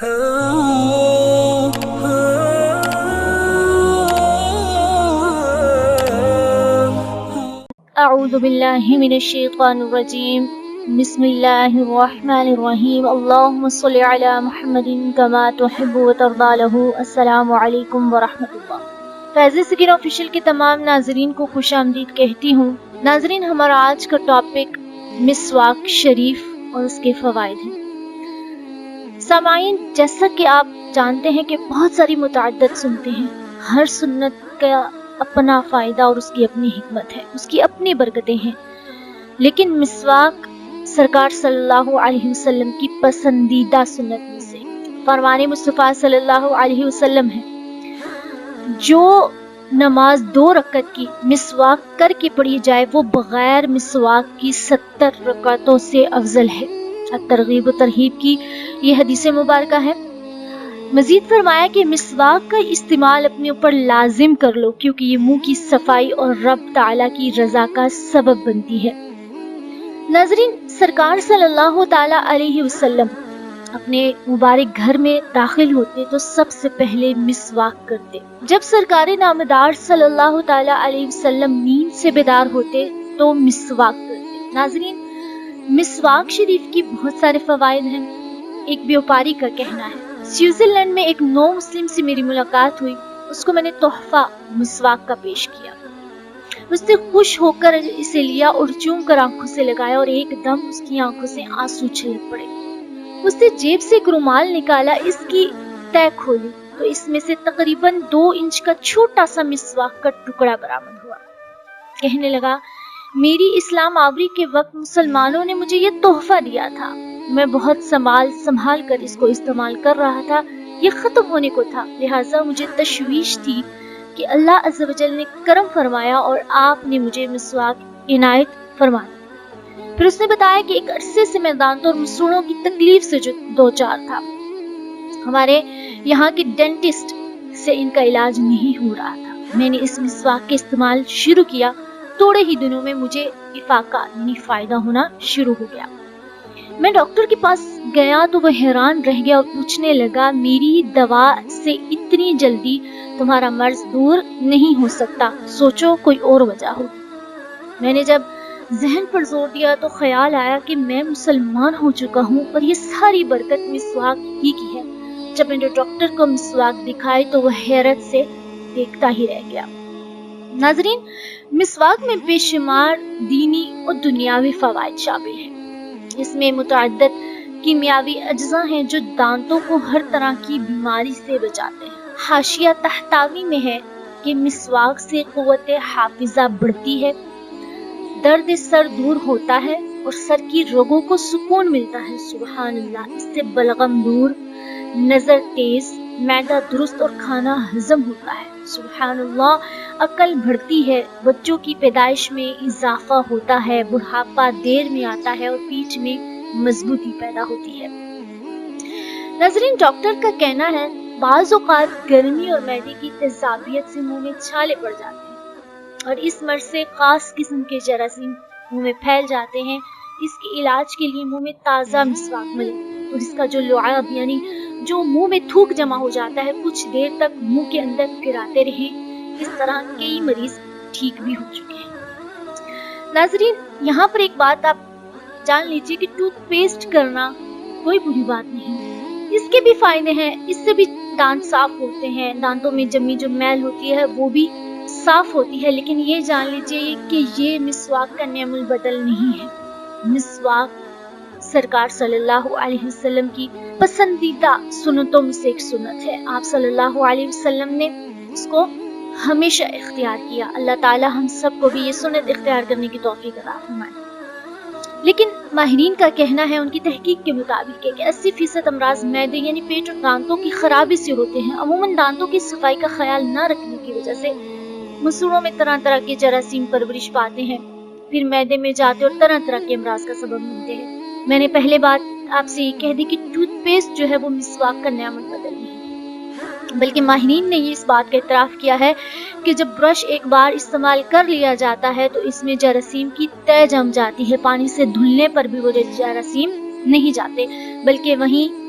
اعوذ باللہ من الشیطان الرجیم بسم اللہ الرحمن الرحیم اللہم صل علی محمد کما تحب وترضى له۔ السلام علیکم ورحمۃ اللہ۔ فیض سکین آفیشیل کے تمام ناظرین کو خوش آمدید کہتی ہوں۔ ناظرین، ہمارا آج کا ٹاپک مسواک شریف اور اس کے فوائد ہیں۔ سامعین، جیسا کہ آپ جانتے ہیں کہ بہت ساری متعدد سنتے ہیں، ہر سنت کا اپنا فائدہ اور اس کی اپنی حکمت ہے، اس کی اپنی برکتیں ہیں، لیکن مسواک سرکار صلی اللہ علیہ وسلم کی پسندیدہ سنت میں سے فرمان مصطفیٰ صلی اللہ علیہ وسلم ہے۔ جو نماز 2 رکعت کی مسواک کر کے پڑھی جائے وہ بغیر مسواک کی 70 رکعتوں سے افضل ہے۔ ترغیب و ترہیب کی یہ حدیث مبارکہ ہے۔ مزید فرمایا کہ مسواک کا استعمال اپنے اوپر لازم کر لو، کیونکہ یہ منہ کی صفائی اور رب تعالیٰ کی رضا کا سبب بنتی ہے۔ ناظرین، سرکار صلی اللہ تعالیٰ علیہ وسلم اپنے مبارک گھر میں داخل ہوتے تو سب سے پہلے مسواک کرتے۔ جب سرکار نامدار صلی اللہ تعالیٰ علیہ وسلم نیند سے بیدار ہوتے تو مسواک کرتے۔ ناظرین، مسواک شریف کی بہت سارے فوائد ہیں۔ ایک بیوپاری کا کہنا ہے، سوئٹزرلینڈ میں ایک نو مسلم سے میری ملاقات ہوئی، اس کو میں نے تحفہ مسواک کا پیش کیا۔ اس نے خوش ہو کر اسے لیا اور چوم کر آنکھوں سے لگایا اور ایک دم اس کی آنکھوں سے آنسو چھلک پڑے۔ اس نے جیب سے ایک رومال نکالا، اس کی تہ کھولی تو اس میں سے تقریباً 2 انچ کا چھوٹا سا مسواک کا ٹکڑا برآمد ہوا۔ کہنے لگا، میری اسلام آوری کے وقت مسلمانوں نے مجھے یہ تحفہ دیا تھا، میں بہت سنبھال کر اس کو استعمال کر رہا تھا، یہ ختم ہونے کو تھا، لہٰذا مجھے تشویش تھی کہ اللہ عز و جل نے کرم فرمایا اور آپ نے مجھے مسواک عنایت فرمایا۔ پھر اس نے بتایا کہ ایک عرصے سے میں دانتوں اور مسوڑوں کی تکلیف سے دوچار تھا، ہمارے یہاں کے ڈینٹسٹ سے ان کا علاج نہیں ہو رہا تھا۔ میں نے اس مسواک کے استعمال شروع کیا، تھوڑے ہی دنوں میں مجھے افاقہ یعنی فائدہ ہونا شروع ہو گیا۔ میں ڈاکٹر کے پاس گیا تو وہ حیران رہ گیا اور پوچھنے لگا، میری دوا سے اتنی جلدی تمہارا مرض دور نہیں ہو سکتا، سوچو کوئی اور وجہ ہوگی۔ میں نے جب ذہن پر زور دیا تو خیال آیا کہ میں مسلمان ہو چکا ہوں اور یہ ساری برکت مسواک ہی کی ہے۔ جب میں نے ڈاکٹر کو مسواک دکھائی تو وہ حیرت سے دیکھتا ہی رہ گیا۔ ناظرین، مسواک میں بے شمار دینی اور دنیاوی فوائد شامل ہیں۔ اس میں متعدد کیمیاوی اجزاء ہیں جو دانتوں کو ہر طرح کی بیماری سے بچاتے ہیں۔ حاشیہ تحتاوی میں ہے کہ مسواک سے قوت حافظہ بڑھتی ہے، درد سر دور ہوتا ہے اور سر کی رگوں کو سکون ملتا ہے۔ سبحان اللہ، اس سے بلغم دور، نظر تیز، معدہ درست اور کھانا ہضم ہوتا ہے۔ سبحان اللہ، عقل بڑھتی ہے، بچوں کی پیدائش میں اضافہ ہوتا ہے، بڑھاپا دیر میں آتا ہے اور پیٹھ میں مضبوطی پیدا ہوتی ہے۔ ناظرین، ڈاکٹر کا کہنا ہے بعض اوقات گرمی اور معدے کی تیزابیت سے منہ میں چھالے پڑ جاتے ہیں اور اس مرض سے خاص قسم کے جراثیم منہ میں پھیل جاتے ہیں۔ اس کے علاج کے لیے منہ میں تازہ مسواک ملے اور اس کا جو لعاب یعنی جو منہ میں تھوک جمع ہو جاتا ہے کچھ دیر تک منہ کے اندر پھراتے رہیں، اس طرح کئی مریض ٹھیک بھی ہو چکے ہیں۔ ناظرین، یہاں پر ایک بات آپ جان لیجئے کہ ٹوتھ پیسٹ کرنا کوئی بری بات نہیں، اس کے بھی فائدے ہیں، اس سے بھی دانت صاف ہوتے ہیں، دانتوں میں جمی جو میل ہوتی ہے وہ بھی صاف ہوتی ہے، لیکن یہ جان لیجئے کہ یہ مسواک کا نعم البدل نہیں ہے۔ مسواک سرکار صلی اللہ علیہ وسلم کی پسندیدہ سنتوں میں سے ایک سنت ہے۔ آپ صلی اللہ علیہ وسلم نے اس کو ہمیشہ اختیار کیا۔ اللہ تعالی ہم سب کو بھی یہ سنت اختیار کرنے کی توفیق عطا فرمائے۔ لیکن ماہرین کا کہنا ہے، ان کی تحقیق کے مطابق کہ 80% امراض معدے یعنی پیٹ اور دانتوں کی خرابی سے ہوتے ہیں۔ عموماً دانتوں کی صفائی کا خیال نہ رکھنے کی وجہ سے مسوڑوں میں طرح طرح کے جراثیم پرورش پاتے ہیں، پھر معدے میں جاتے اور طرح طرح کے امراض کا سبب بنتے ہیں۔ میں نے پہلے بات آپ سے یہ کہہ دی کہ ٹوتھ پیسٹ جو ہے وہ مسواک کا نعم البدل نہیں ہے، بلکہ ماہرین نے یہ اس بات کا اعتراف کیا ہے کہ جب برش ایک بار استعمال کر لیا جاتا ہے تو اس میں جراثیم کی تہ جم جاتی ہے، پانی سے دھلنے پر بھی وہ جراثیم نہیں جاتے بلکہ وہیں